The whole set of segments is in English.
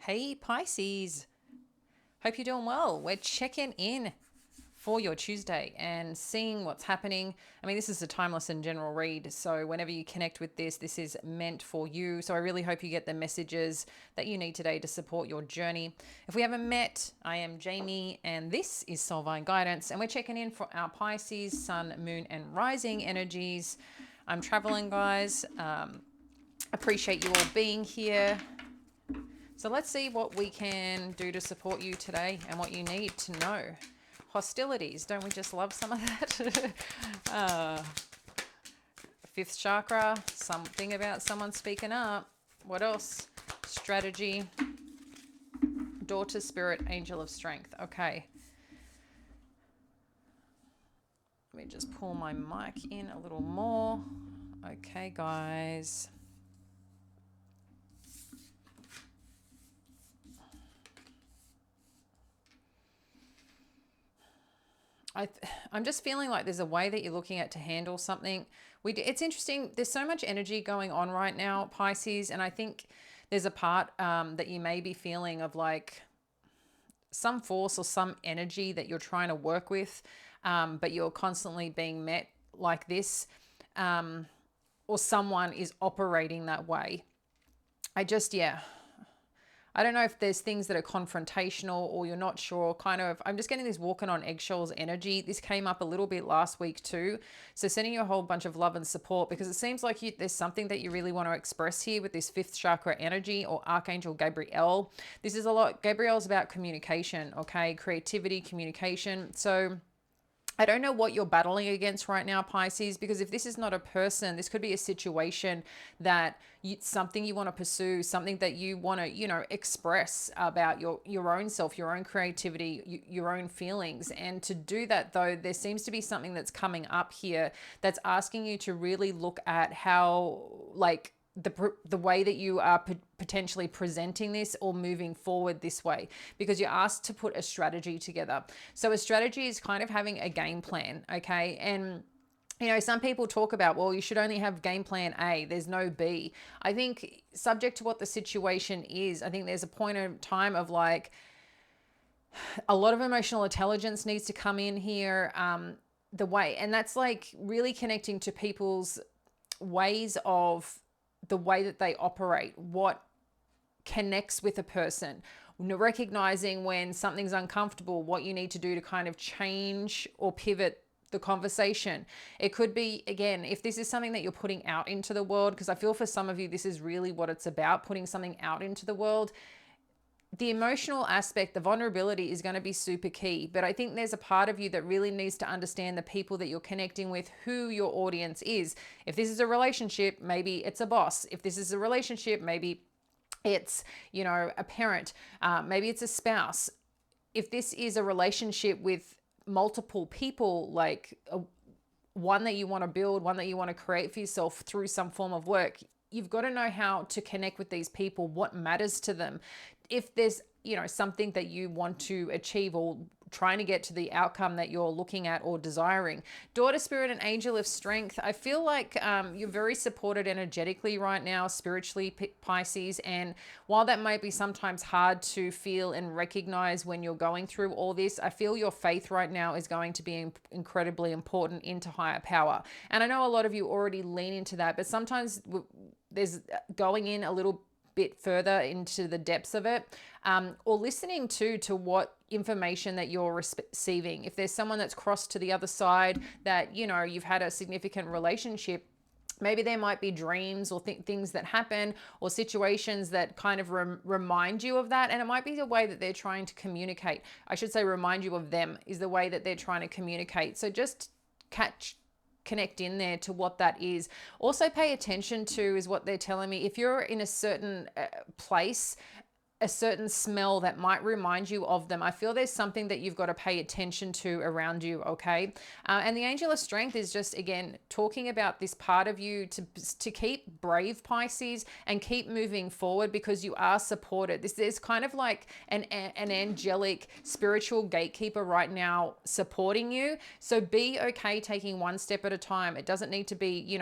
Hey Pisces, hope you're doing well. We're checking in for your Tuesday and seeing what's happening. I mean, this is a timeless and general read, so whenever you connect with this, this is meant for you. So I really hope you get the messages that you need today to support your journey. If we haven't met, I am Jamie, and this is Soulvine Guidance, and we're checking in for our Pisces, Sun, Moon, and Rising energies. I'm traveling, guys. Appreciate you all being here. So let's see what we can do to support you today and what you need to know. Hostilities, don't we just love some of that? Fifth chakra, something about someone speaking up. What else? Strategy, daughter spirit, angel of strength. Okay. Let me just pull my mic in a little more. Okay, guys. I'm just feeling like there's a way that you're looking at to handle something. It's interesting. There's so much energy going on right now, Pisces, and I think there's a part that you may be feeling of like some force or some energy that you're trying to work with, but you're constantly being met like this, or someone is operating that way. I don't know if there's things that are confrontational or you're not sure, kind of. I'm just getting this walking on eggshells energy. This came up a little bit last week too. So sending you a whole bunch of love and support, because it seems like there's something that you really want to express here with this fifth chakra energy, or Archangel Gabriel. This is a lot. Gabriel's about communication, okay? Creativity, communication. So I don't know what you're battling against right now, Pisces, because if this is not a person, this could be a situation that something you want to pursue, something that you want to, express about your own self, your own creativity, your own feelings. And to do that, though, there seems to be something that's coming up here that's asking you to really look at how, like, the way that you are potentially presenting this or moving forward this way, because you're asked to put a strategy together. So a strategy is kind of having a game plan, okay? And some people talk about, well, you should only have game plan A, there's no B. I think subject to what the situation is, I think there's a point in time of like a lot of emotional intelligence needs to come in here, the way, and that's like really connecting to people's ways of the way that they operate, what connects with a person, recognizing when something's uncomfortable, what you need to do to kind of change or pivot the conversation. It could be, again, if this is something that you're putting out into the world, because I feel for some of you, this is really what it's about, putting something out into the world. The emotional aspect, the vulnerability is going to be super key. But I think there's a part of you that really needs to understand the people that you're connecting with, who your audience is. If this is a relationship, maybe it's a boss. If this is a relationship, maybe it's, a parent. Maybe it's a spouse. If this is a relationship with multiple people, like one that you want to build, one that you want to create for yourself through some form of work, you've got to know how to connect with these people, what matters to them. If there's, something that you want to achieve or trying to get to the outcome that you're looking at or desiring. Daughter spirit and angel of strength. I feel like you're very supported energetically right now, spiritually, Pisces. And while that might be sometimes hard to feel and recognize when you're going through all this, I feel your faith right now is going to be incredibly important into higher power. And I know a lot of you already lean into that, but sometimes there's going in a little bit further into the depths of it, or listening to what information that you're receiving. If there's someone that's crossed to the other side that, you've had a significant relationship, maybe there might be dreams or things that happen or situations that kind of remind you of that. And it might be the way that they're trying to communicate. I should say remind you of them is the way that they're trying to communicate. So just connect in there to what that is. Also pay attention to is what they're telling me. If you're in a certain place, a certain smell that might remind you of them, I feel there's something that you've got to pay attention to around you, okay? And the angel of strength is just, again, talking about this part of you to keep brave, Pisces, and keep moving forward because you are supported. This is kind of like an angelic spiritual gatekeeper right now supporting you. So be okay taking one step at a time. It doesn't need to be,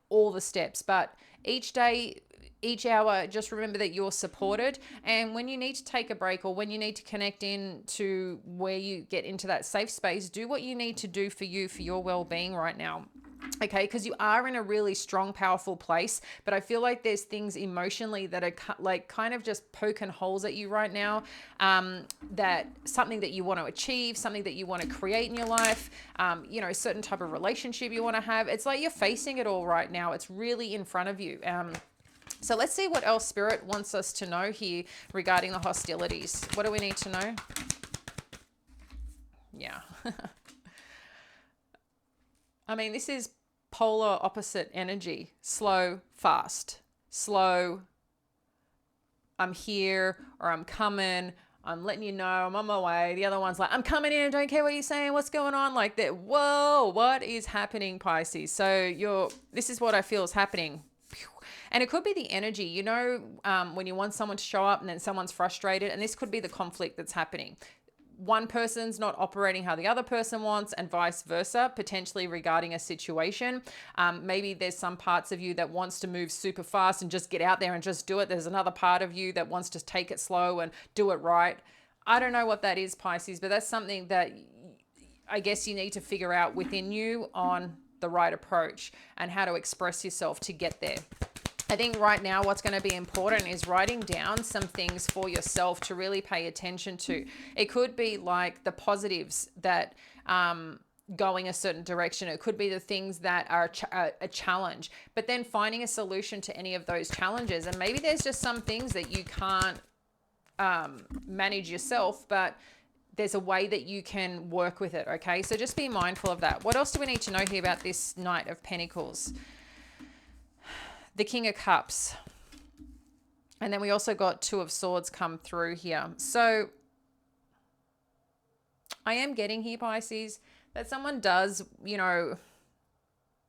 all the steps, but each day each hour, just remember that you're supported. And when you need to take a break, or when you need to connect in to where you get into that safe space, do what you need to do for you, for your well-being right now. Okay, because you are in a really strong, powerful place, but I feel like there's things emotionally that are like kind of just poking holes at you right now. That something that you want to achieve, something that you want to create in your life, you know, certain type of relationship you want to have. It's like you're facing it all right now. It's really in front of you. So let's see what else Spirit wants us to know here regarding the hostilities. What do we need to know? Yeah. I mean, this is polar opposite energy. Slow, fast. Slow, I'm here, or I'm coming, I'm letting you know I'm on my way. The other one's like, I'm coming in, don't care what you're saying, what's going on? Like that. Whoa, what is happening, Pisces? So this is what I feel is happening. And it could be the energy, you know, when you want someone to show up and then someone's frustrated, and this could be the conflict that's happening. One person's not operating how the other person wants, and vice versa, potentially regarding a situation. Maybe there's some parts of you that wants to move super fast and just get out there and just do it. There's another part of you that wants to take it slow and do it right. I don't know what that is, Pisces, but that's something that I guess you need to figure out within you on the right approach and how to express yourself to get there. I think right now what's going to be important is writing down some things for yourself to really pay attention to. It could be like the positives that going a certain direction. It could be the things that are a challenge, but then finding a solution to any of those challenges. And maybe there's just some things that you can't manage yourself, but there's a way that you can work with it. Okay, so just be mindful of that. What else do we need to know here about this Knight of Pentacles? The King of Cups. And then we also got Two of Swords come through here. So I am getting here, Pisces, that someone does, you know,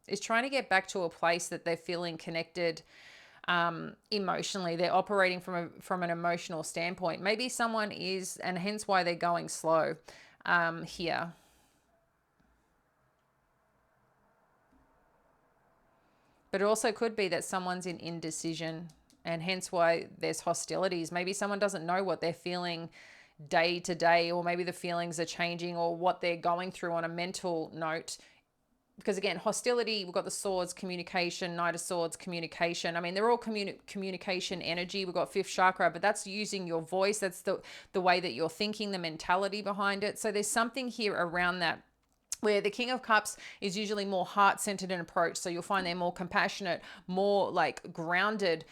is trying to get back to a place that they're feeling connected emotionally. They're operating from an emotional standpoint. Maybe someone is, and hence why they're going slow here. But it also could be that someone's in indecision, and hence why there's hostilities. Maybe someone doesn't know what they're feeling day to day, or maybe the feelings are changing, or what they're going through on a mental note. Because again, hostility, we've got the swords, communication, Knight of Swords, communication. I mean, they're all communication energy. We've got fifth chakra, but that's using your voice. That's the way that you're thinking, the mentality behind it. So there's something here around that, where the King of Cups is usually more heart-centered in approach. So you'll find they're more compassionate, more like grounded.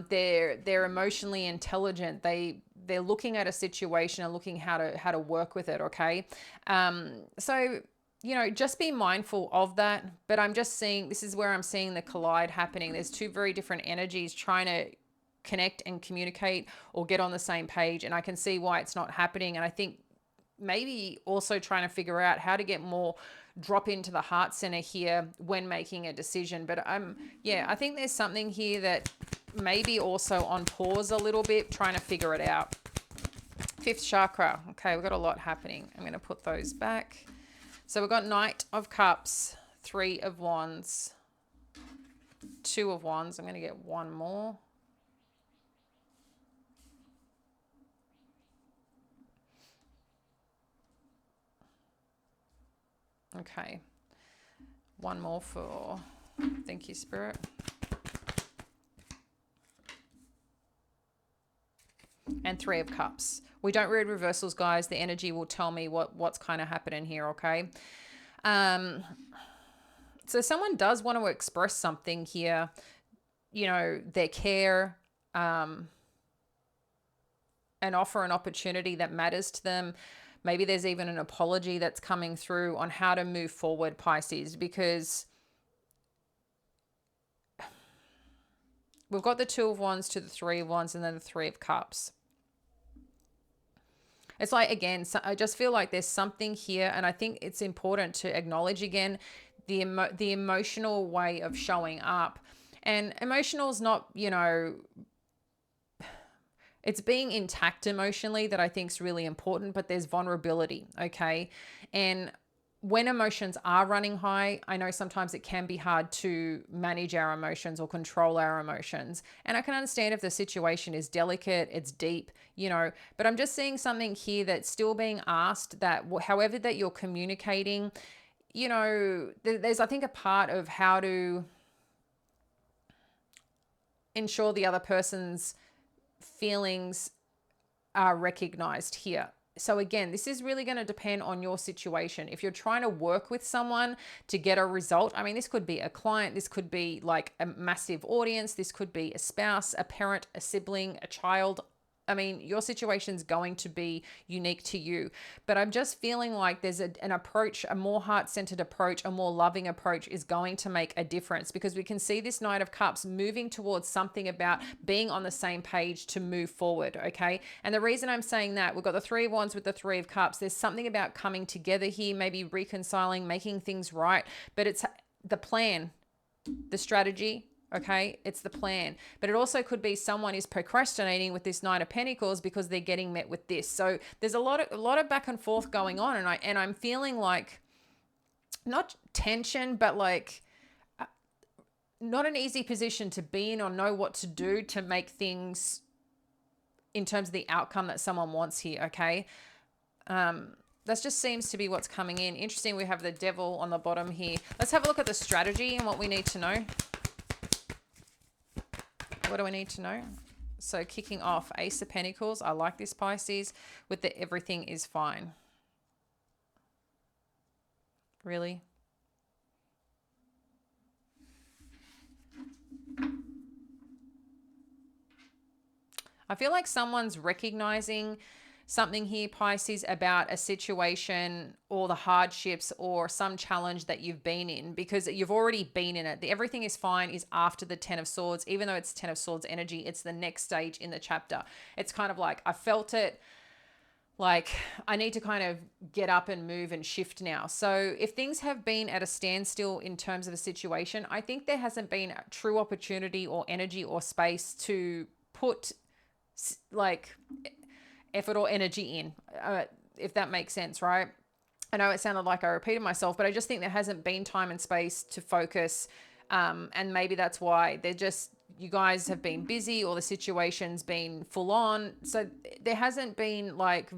They're emotionally intelligent. They're looking at a situation and looking how to work with it. Okay. So, you know, just be mindful of that. But I'm just seeing, this is where I'm seeing the collide happening. There's two very different energies trying to connect and communicate or get on the same page. And I can see why it's not happening. And I think maybe also trying to figure out how to get more drop into the heart center here when making a decision. But I think there's something here that maybe also on pause a little bit, trying to figure it out. Fifth chakra. Okay, we've got a lot happening. I'm going to put those back. So we've got Knight of Cups, Three of Wands, Two of Wands. I'm going to get one more. Okay, one more for, thank you, Spirit. And Three of Cups. We don't read reversals, guys. The energy will tell me what's kind of happening here, okay? So someone does want to express something here, you know, their care, and offer an opportunity that matters to them. Maybe there's even an apology that's coming through on how to move forward, Pisces, because we've got the Two of Wands to the Three of Wands and then the Three of Cups. It's like, again, so I just feel like there's something here, and I think it's important to acknowledge again the emotional way of showing up. And emotional is not, you know, it's being intact emotionally that I think is really important, but there's vulnerability, okay? And when emotions are running high, I know sometimes it can be hard to manage our emotions or control our emotions. And I can understand if the situation is delicate, it's deep, but I'm just seeing something here that's still being asked, that however that you're communicating, there's, I think, a part of how to ensure the other person's feelings are recognized here. So again, this is really going to depend on your situation. If you're trying to work with someone to get a result, I mean, this could be a client, this could be like a massive audience, this could be a spouse, a parent, a sibling, a child. I mean, your situation's going to be unique to you. But I'm just feeling like there's an approach, a more heart-centered approach, a more loving approach is going to make a difference, because we can see this Knight of Cups moving towards something about being on the same page to move forward, okay? And the reason I'm saying that, we've got the Three of Wands with the Three of Cups. There's something about coming together here, maybe reconciling, making things right, but it's the plan, the strategy. Okay, it's the plan. But it also could be someone is procrastinating with this Nine of Pentacles because they're getting met with this. So there's a lot of back and forth going on, and I'm feeling like not tension, but like not an easy position to be in or know what to do to make things in terms of the outcome that someone wants here. Okay. That just seems to be what's coming in. Interesting. We have the Devil on the bottom here. Let's have a look at the strategy and what we need to know. What do I need to know? So kicking off, Ace of Pentacles. I like this, Pisces, with the everything is fine. Really? I feel like someone's recognizing something here, Pisces, about a situation or the hardships or some challenge that you've been in, because you've already been in it. The everything is fine is after the Ten of Swords. Even though it's Ten of Swords energy, it's the next stage in the chapter. It's kind of like, I felt it, like I need to kind of get up and move and shift now. So if things have been at a standstill in terms of a situation, I think there hasn't been a true opportunity or energy or space to put like effort or energy in, if that makes sense, right? I know it sounded like I repeated myself, but I just think there hasn't been time and space to focus. And maybe that's why you guys have been busy, or the situation's been full on. So there hasn't been like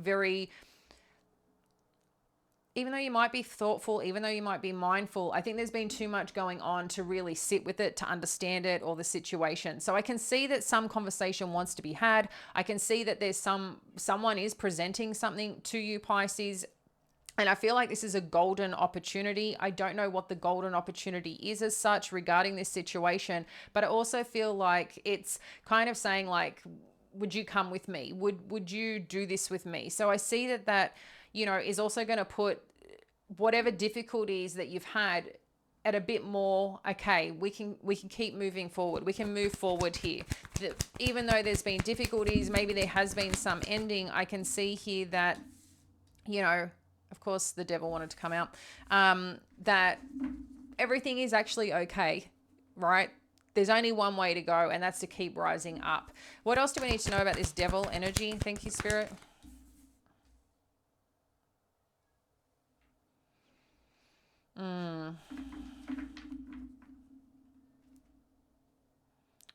even though you might be thoughtful, even though you might be mindful, I think there's been too much going on to really sit with it, to understand it or the situation. So I can see that some conversation wants to be had. I can see that there's someone is presenting something to you, Pisces. And I feel like this is a golden opportunity. I don't know what the golden opportunity is as such regarding this situation, but I also feel like it's kind of saying like, would you come with me? Would you do this with me? So I see that is also going to put whatever difficulties that you've had at a bit more, okay, we can keep moving forward. We can move forward here. Even though there's been difficulties, maybe there has been some ending, I can see here that, of course the Devil wanted to come out, that everything is actually okay, right? There's only one way to go, and that's to keep rising up. What else do we need to know about this Devil energy? Thank you, Spirit.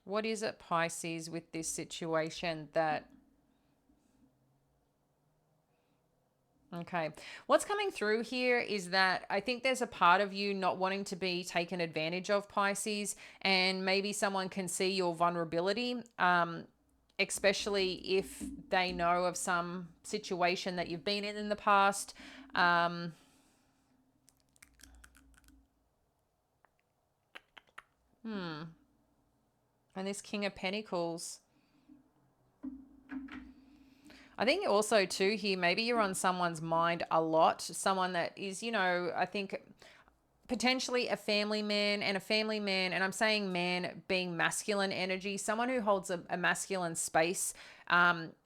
What is it, Pisces, with this situation that... Okay. What's coming through here is that I think there's a part of you not wanting to be taken advantage of, Pisces, and maybe someone can see your vulnerability, especially if they know of some situation that you've been in the past. And this King of Pentacles, I think also too here, maybe you're on someone's mind a lot. Someone that is, I think potentially a family man, and I'm saying man being masculine energy, someone who holds a masculine space,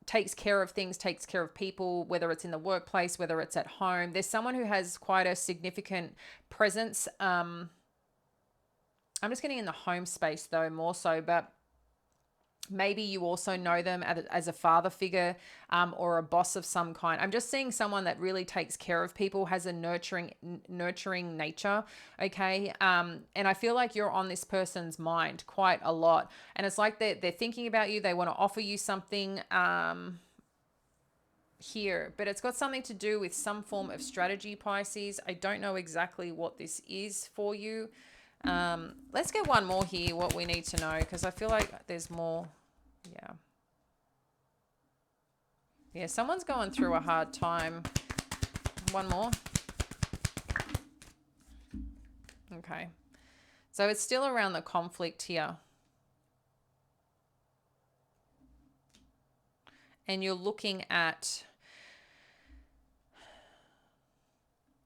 takes care of things, takes care of people, whether it's in the workplace, whether it's at home. There's someone who has quite a significant presence. I'm just getting in the home space though, more so, but Maybe you also know them as a father figure, or a boss of some kind. I'm just seeing someone that really takes care of people, has a nurturing nature. Okay. And I feel like you're on this person's mind quite a lot. And it's like they're thinking about you. They want to offer you something, here, but it's got something to do with some form of strategy, Pisces. I don't know exactly what this is for you. Let's get one more here, what we need to know, because I feel like there's more. Yeah. Yeah, someone's going through a hard time. One more. Okay. So it's still around the conflict here. And you're looking at,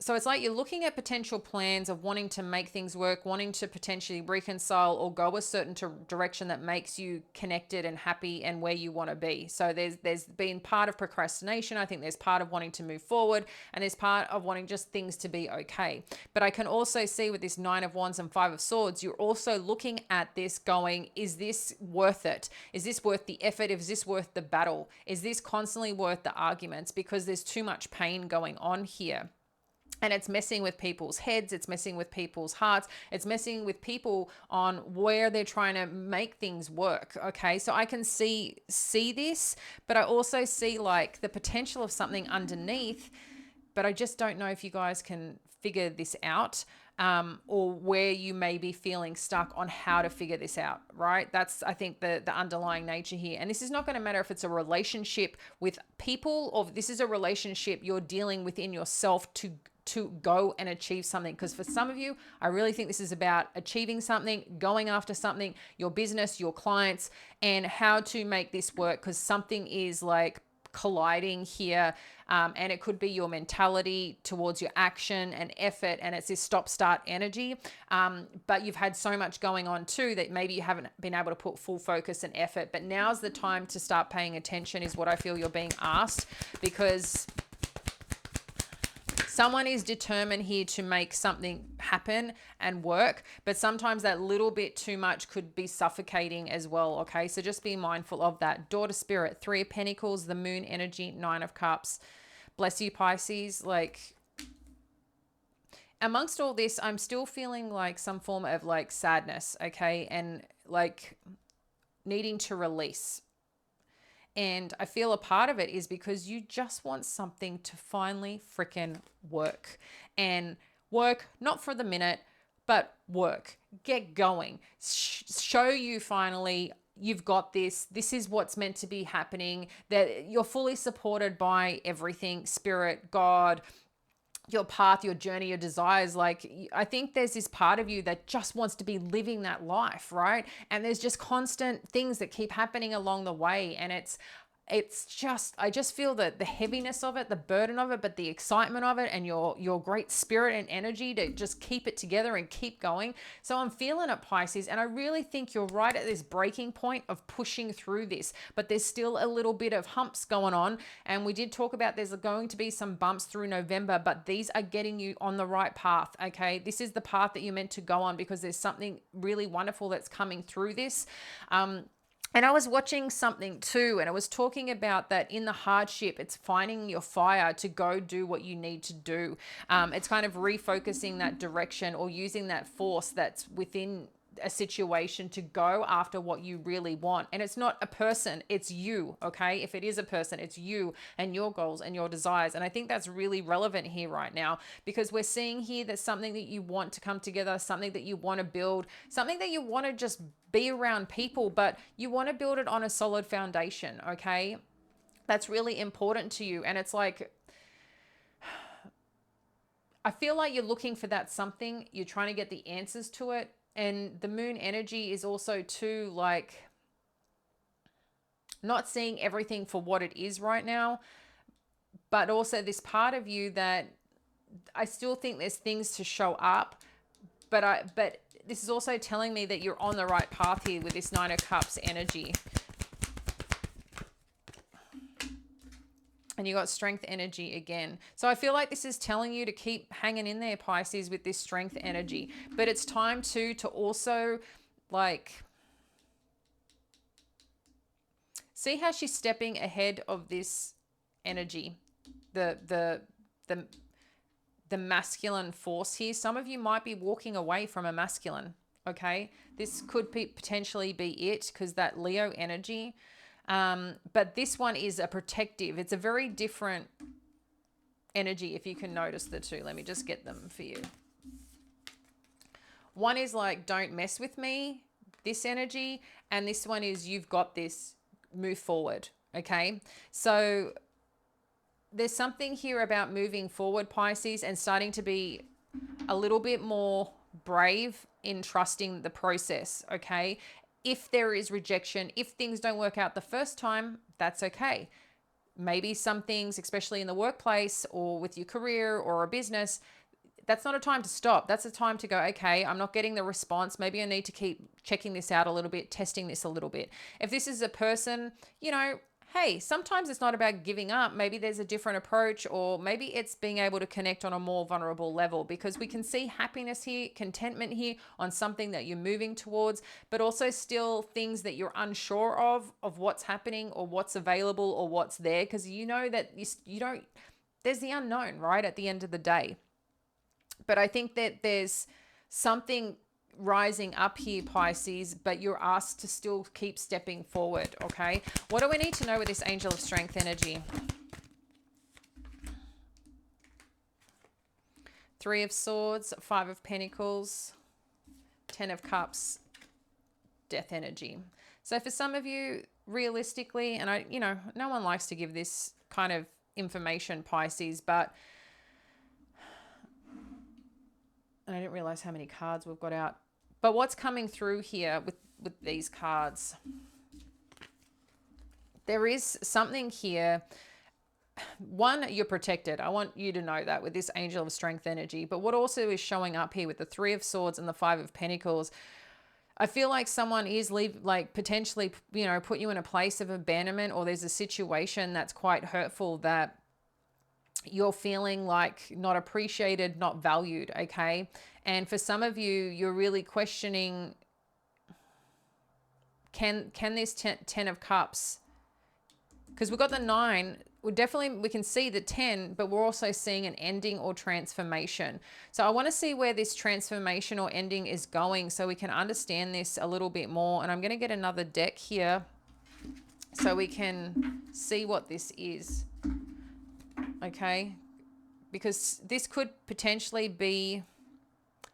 so it's like you're looking at potential plans of wanting to make things work, wanting to potentially reconcile or go a certain direction that makes you connected and happy and where you want to be. So there's been part of procrastination. I think there's part of wanting to move forward, and there's part of wanting just things to be okay. But I can also see with this 9 of Wands and 5 of Swords, you're also looking at this going, is this worth it? Is this worth the effort? Is this worth the battle? Is this constantly worth the arguments? Because there's too much pain going on here. And it's messing with people's heads. It's messing with people's hearts. It's messing with people on where they're trying to make things work. Okay. So I can see this, but I also see like the potential of something underneath, but I just don't know if you guys can figure this out, or where you may be feeling stuck on how to figure this out, right? That's, I think, the underlying nature here. And this is not going to matter if it's a relationship with people, or this is a relationship you're dealing within yourself to go and achieve something. Because for some of you, I really think this is about achieving something, going after something, your business, your clients, and how to make this work, because something is like colliding here. And it could be your mentality towards your action and effort, and it's this stop-start energy. But you've had so much going on too that maybe you haven't been able to put full focus and effort. But now's the time to start paying attention, is what I feel you're being asked, because someone is determined here to make something happen and work, but sometimes that little bit too much could be suffocating as well. Okay, so just be mindful of that. Daughter Spirit, 3 of Pentacles, the Moon energy, 9 of Cups. Bless you, Pisces. Like, amongst all this, I'm still feeling like some form of like sadness, okay, and like needing to release. And I feel a part of it is because you just want something to finally freaking work. And work, not for the minute, but work. Get going. Show you finally you've got this. This is what's meant to be happening. That you're fully supported by everything, Spirit, God, your path, your journey, your desires. Like, I think there's this part of you that just wants to be living that life, right? And there's just constant things that keep happening along the way. And it's just, I just feel that the heaviness of it, the burden of it, but the excitement of it, and your great spirit and energy to just keep it together and keep going. So I'm feeling it, Pisces, and I really think you're right at this breaking point of pushing through this, but there's still a little bit of humps going on. And we did talk about there's going to be some bumps through November, but these are getting you on the right path. Okay. This is the path that you're meant to go on, because there's something really wonderful that's coming through this. And I was watching something too, and it was talking about that in the hardship, it's finding your fire to go do what you need to do. It's kind of refocusing that direction, or using that force that's within a situation to go after what you really want. And it's not a person, it's you. Okay. If it is a person, it's you and your goals and your desires. And I think that's really relevant here right now, because we're seeing here that something that you want to come together, something that you want to build, something that you want to just be around people, but you want to build it on a solid foundation. Okay. That's really important to you. And it's like, I feel like you're looking for that something, you're trying to get the answers to it. And the Moon energy is also too, like, not seeing everything for what it is right now, but also this part of you that I still think there's things to show up, but this is also telling me that you're on the right path here with this 9 of Cups energy. And you got Strength energy again. So I feel like this is telling you to keep hanging in there, Pisces, with this Strength energy. But it's time to also, like, See how she's stepping ahead of this energy, the the masculine force here. Some of you might be walking away from a masculine. Okay, this could be potentially be it, because that Leo energy. But this one is a protective. It's a very different energy. If you can notice the two, let me just get them for you. One is like, don't mess with me, this energy, and this one is, you've got this, move forward. Okay, so there's something here about moving forward, Pisces, and starting to be a little bit more brave in trusting the process. Okay, if there is rejection, if things don't work out the first time, that's okay. Maybe some things, especially in the workplace or with your career or a business, that's not a time to stop. That's a time to go, okay, I'm not getting the response. Maybe I need to keep checking this out a little bit, testing this a little bit. If this is a person, you know, hey, sometimes it's not about giving up. Maybe there's a different approach, or maybe it's being able to connect on a more vulnerable level, because we can see happiness here, contentment here on something that you're moving towards, but also still things that you're unsure of what's happening or what's available or what's there, because you know that you don't, there's the unknown, right, at the end of the day. But I think that there's something rising up here, Pisces, but you're asked to still keep stepping forward. Okay, what do we need to know with this Angel of Strength energy? Three of Swords, Five of Pentacles, Ten of Cups, Death energy. So for some of you, realistically, and I, you know, no one likes to give this kind of information, Pisces, but I didn't realize how many cards we've got out. But what's coming through here with these cards? There is something here. One, you're protected. I want you to know that with this Angel of Strength energy. But what also is showing up here with the Three of Swords and the Five of Pentacles, I feel like someone is potentially, you know, put you in a place of abandonment, or there's a situation that's quite hurtful that you're feeling like not appreciated, not valued. Okay. And for some of you, you're really questioning, can this ten of Cups, because we've got the 9, we can see the 10, but we're also seeing an ending or transformation. So I want to see where this transformation or ending is going, so we can understand this a little bit more. And I'm going to get another deck here so we can see what this is. Okay, because this could potentially be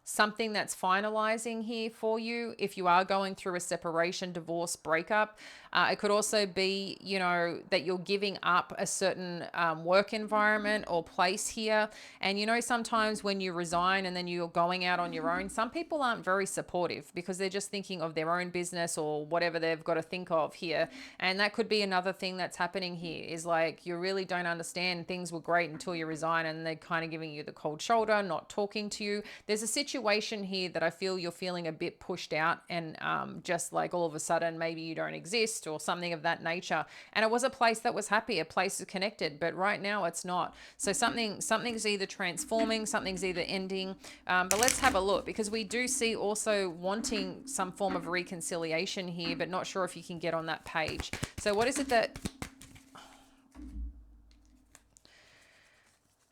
something that's finalizing here for you if you are going through a separation, divorce, breakup. It could also be, you know, that you're giving up a certain work environment or place here. And, you know, sometimes when you resign and then you're going out on your own, some people aren't very supportive because they're just thinking of their own business or whatever they've got to think of here. And that could be another thing that's happening here, is like, you really don't understand, things were great until you resign, and they're kind of giving you the cold shoulder, not talking to you. There's a situation here that I feel you're feeling a bit pushed out, and just like all of a sudden maybe you don't exist or something of that nature. And it was a place that was happy, a place is connected, but right now it's not. So something's either transforming, something's either ending. But let's have a look, because we do see also wanting some form of reconciliation here, but not sure if you can get on that page. So what is it that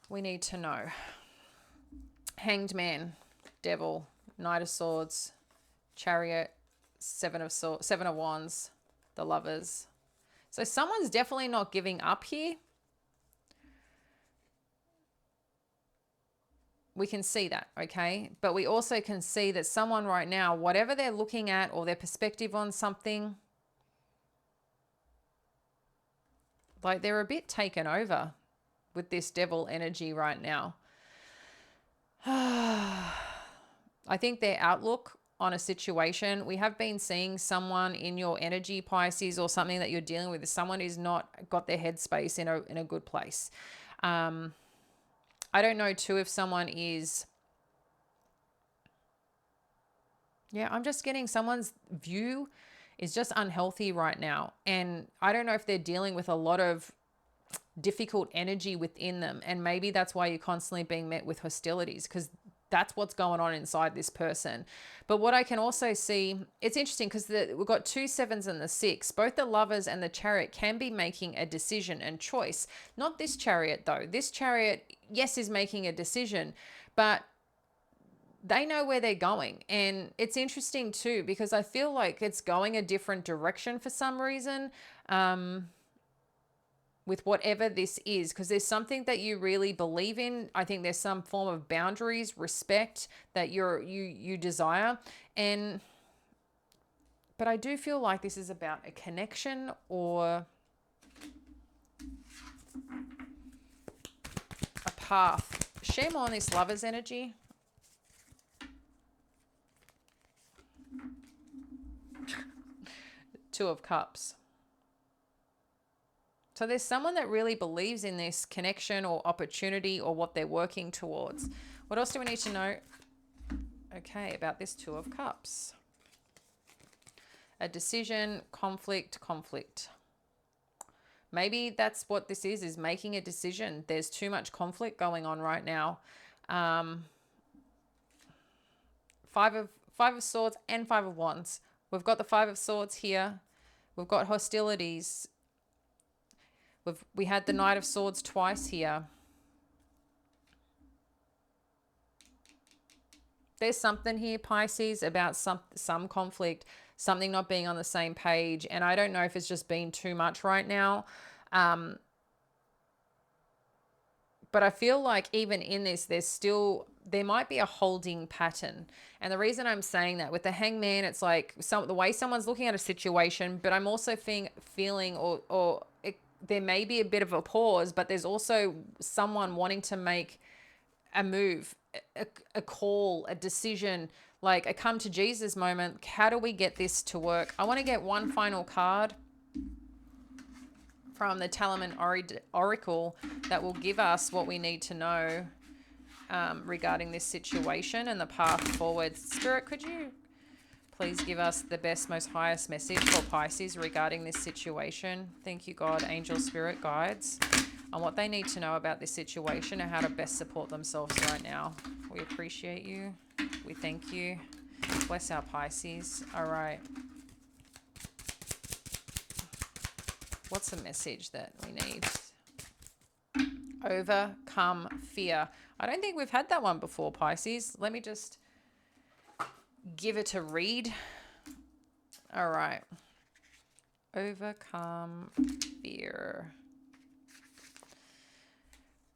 we need to know? Hanged Man, Devil, Knight of Swords, Chariot, Seven of Wands, the Lovers. So someone's definitely not giving up here. We can see that, okay? But we also can see that someone right now, whatever they're looking at or their perspective on something, like they're a bit taken over with this Devil energy right now. I think their outlook on a situation, we have been seeing someone in your energy, Pisces, or something that you're dealing with, is someone who's not got their headspace in a good place. I don't know too if someone is, I'm just getting someone's view is just unhealthy right now. And I don't know if they're dealing with a lot of difficult energy within them. And maybe that's why you're constantly being met with hostilities, because that's what's going on inside this person. But what I can also see, it's interesting because we've got 2 7s and the 6. Both the Lovers and the Chariot can be making a decision and choice. Not this Chariot though. This Chariot, yes, is making a decision, but they know where they're going. And it's interesting too, because I feel like it's going a different direction for some reason. With whatever this is, because there's something that you really believe in. I think there's some form of boundaries, respect that you desire. But I do feel like this is about a connection or a path. Share more on this Lover's energy. Two of Cups. So there's someone that really believes in this connection or opportunity or what they're working towards. What else do we need to know? Okay, about this Two of Cups. A decision, conflict, conflict. Maybe that's what this is making a decision. There's too much conflict going on right now. Five of Swords and Five of Wands. We've got the Five of Swords here. We've got hostilities. We had the Knight of Swords twice here. There's something here, Pisces, about some conflict, something not being on the same page. And I don't know if it's just been too much right now. But I feel like even in this, there might be a holding pattern. And the reason I'm saying that with the Hangman, it's like the way someone's looking at a situation, but I'm also feeling there may be a bit of a pause, but there's also someone wanting to make a move, a call, a decision, like a come to Jesus moment. How do we get this to work? I want to get one final card from the Talaman Oracle that will give us what we need to know regarding this situation and the path forward. Spirit, could you please give us the best, most highest message for Pisces regarding this situation? Thank you, God, angel, spirit, guides, on what they need to know about this situation and how to best support themselves right now. We appreciate you. We thank you. Bless our Pisces. All right. What's the message that we need? Overcome fear. I don't think we've had that one before, Pisces. Let me just give it a read. All right. Overcome fear.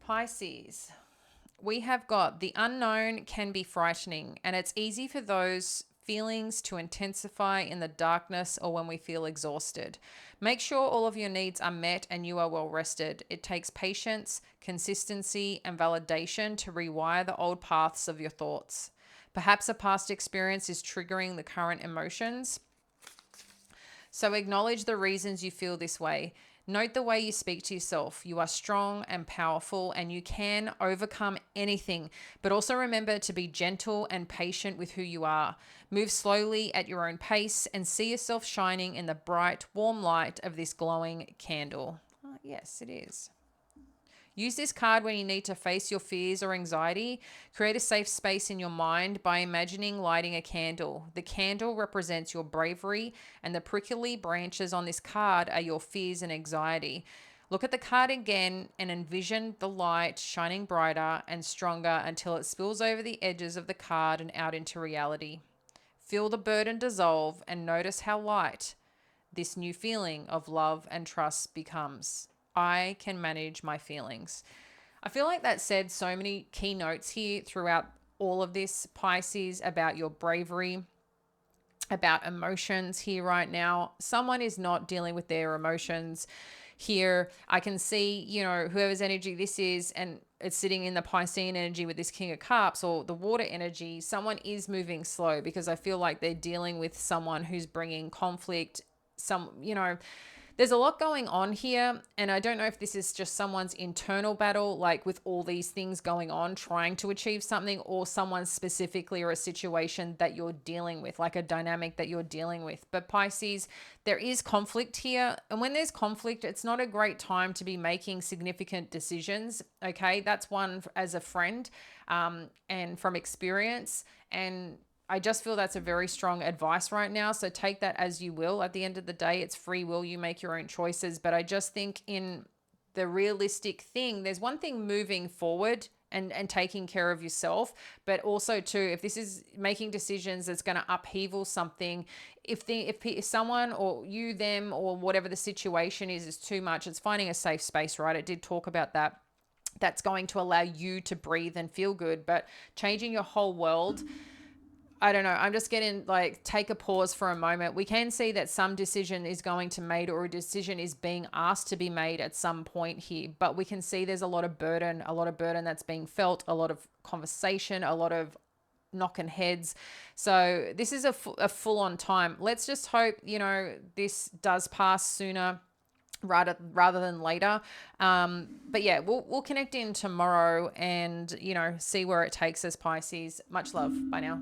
Pisces, we have got the unknown can be frightening, and it's easy for those feelings to intensify in the darkness or when we feel exhausted. Make sure all of your needs are met and you are well rested. It takes patience, consistency, and validation to rewire the old paths of your thoughts. Perhaps a past experience is triggering the current emotions. So acknowledge the reasons you feel this way. Note the way you speak to yourself. You are strong and powerful and you can overcome anything. But also remember to be gentle and patient with who you are. Move slowly at your own pace and see yourself shining in the bright, warm light of this glowing candle. Yes, it is. Use this card when you need to face your fears or anxiety. Create a safe space in your mind by imagining lighting a candle. The candle represents your bravery, and the prickly branches on this card are your fears and anxiety. Look at the card again and envision the light shining brighter and stronger until it spills over the edges of the card and out into reality. Feel the burden dissolve and notice how light this new feeling of love and trust becomes. I can manage my feelings. I feel like that said so many key notes here throughout all of this, Pisces, about your bravery, about emotions here right now. Someone is not dealing with their emotions here. I can see, whoever's energy this is, and it's sitting in the Piscean energy with this King of Cups or the water energy. Someone is moving slow because I feel like they're dealing with someone who's bringing conflict, There's a lot going on here, and I don't know if this is just someone's internal battle, like with all these things going on, trying to achieve something, or someone specifically or a situation that you're dealing with, like a dynamic that you're dealing with. But Pisces, there is conflict here, and when there's conflict, it's not a great time to be making significant decisions. Okay, that's one as a friend, and from experience, and I just feel that's a very strong advice right now. So take that as you will. At the end of the day, it's free will. You make your own choices. But I just think in the realistic thing, there's one thing moving forward and taking care of yourself, but also too, if this is making decisions that's going to upheaval something, if someone or you, them, or whatever the situation is too much, it's finding a safe space, right? It did talk about that. That's going to allow you to breathe and feel good, but changing your whole world, I don't know. I'm just getting like, take a pause for a moment. We can see that some decision is going to be made, or a decision is being asked to be made at some point here, but we can see there's a lot of burden that's being felt, a lot of conversation, a lot of knocking heads. So this is a full on time. Let's just hope, this does pass sooner rather than later. But yeah, we'll connect in tomorrow and, see where it takes us, Pisces. Much love. Bye now.